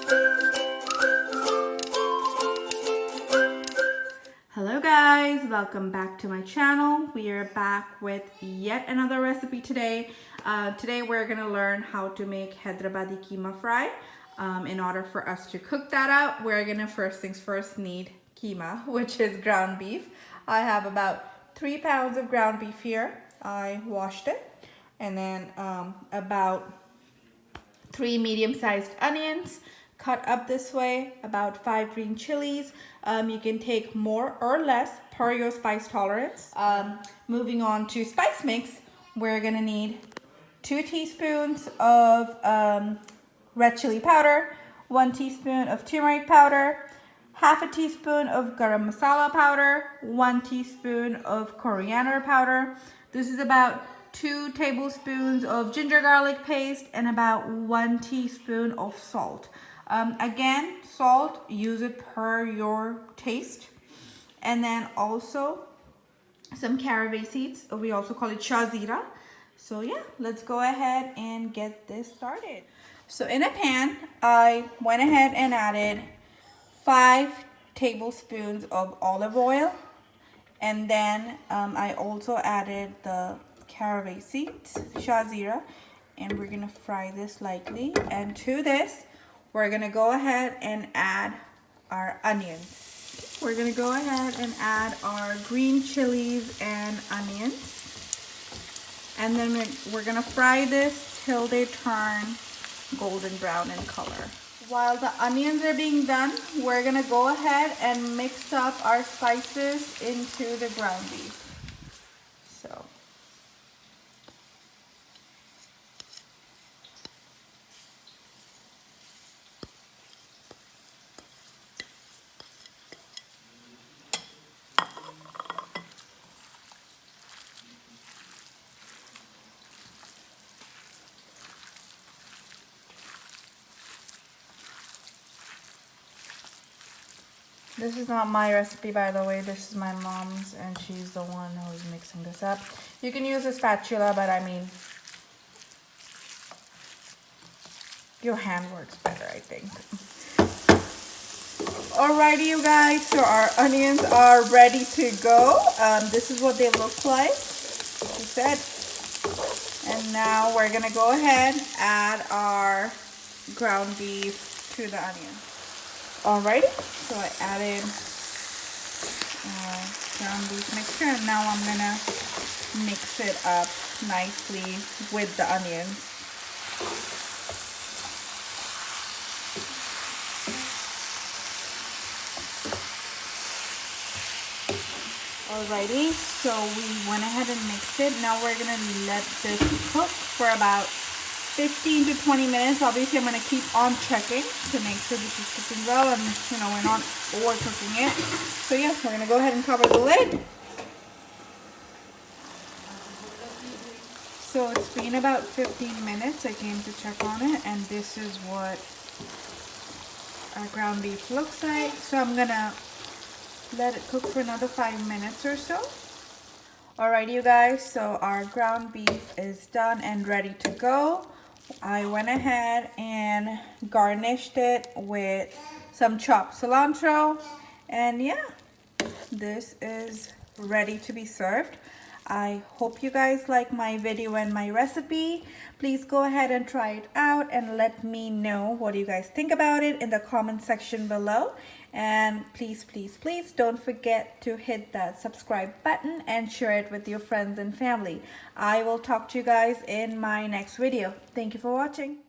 Hello guys, welcome back to my channel. We are back with yet another recipe today. Today we're gonna learn how to make Hyderabadi Kheema Fry. In order for us to cook that out, we're gonna first things first need keema, which is ground beef. I have about 3 pounds of ground beef here. I washed it, and then about 3 medium-sized onions cut up this way, about 5 green chilies. You can take more or less per your spice tolerance. Moving on to spice mix, we're gonna need 2 teaspoons of red chili powder, 1 teaspoon of turmeric powder, half a teaspoon of garam masala powder, 1 teaspoon of coriander powder. This is about 2 tablespoons of ginger garlic paste and about 1 teaspoon of salt. Again, salt, use it per your taste. And then also some caraway seeds. We also call it shazira. So yeah, let's go ahead and get this started. So in a pan, I went ahead and added 5 tablespoons of olive oil. And then I also added the caraway seeds, shazira, and we're gonna fry this lightly. And to this, we're gonna go ahead and add our onions. We're gonna go ahead and add our green chilies and onions. And then we're gonna fry this till they turn golden brown in color. While the onions are being done, we're gonna go ahead and mix up our spices into the ground beef. So. This is not my recipe, by the way. This is my mom's, and she's the one who's mixing this up. You can use a spatula, but I mean, your hand works better, I think. Alrighty, you guys, so our onions are ready to go. This is what they look like, like I said. And now we're gonna go ahead and add our ground beef to the onion. Alrighty, so I added ground beef mixture, and now I'm gonna mix it up nicely with the onions. Alrighty, so we went ahead and mixed it. Now we're gonna let this cook for about 15 to 20 minutes. Obviously, I'm going to keep on checking to make sure this is cooking well and, you know, we're not overcooking it. So yeah, we're going to go ahead and cover the lid. So it's been about 15 minutes. I came to check on it, and this is what our ground beef looks like. So I'm going to let it cook for another 5 minutes or so. Alright, you guys, so our ground beef is done and ready to go. I went ahead and garnished it with some chopped cilantro, and yeah, this is ready to be served. I hope you guys like my video and my recipe. Please go ahead and try it out and let me know what you guys think about it in the comment section below. And please, please, please don't forget to hit that subscribe button and share it with your friends and family. I will talk to you guys in my next video. Thank you for watching.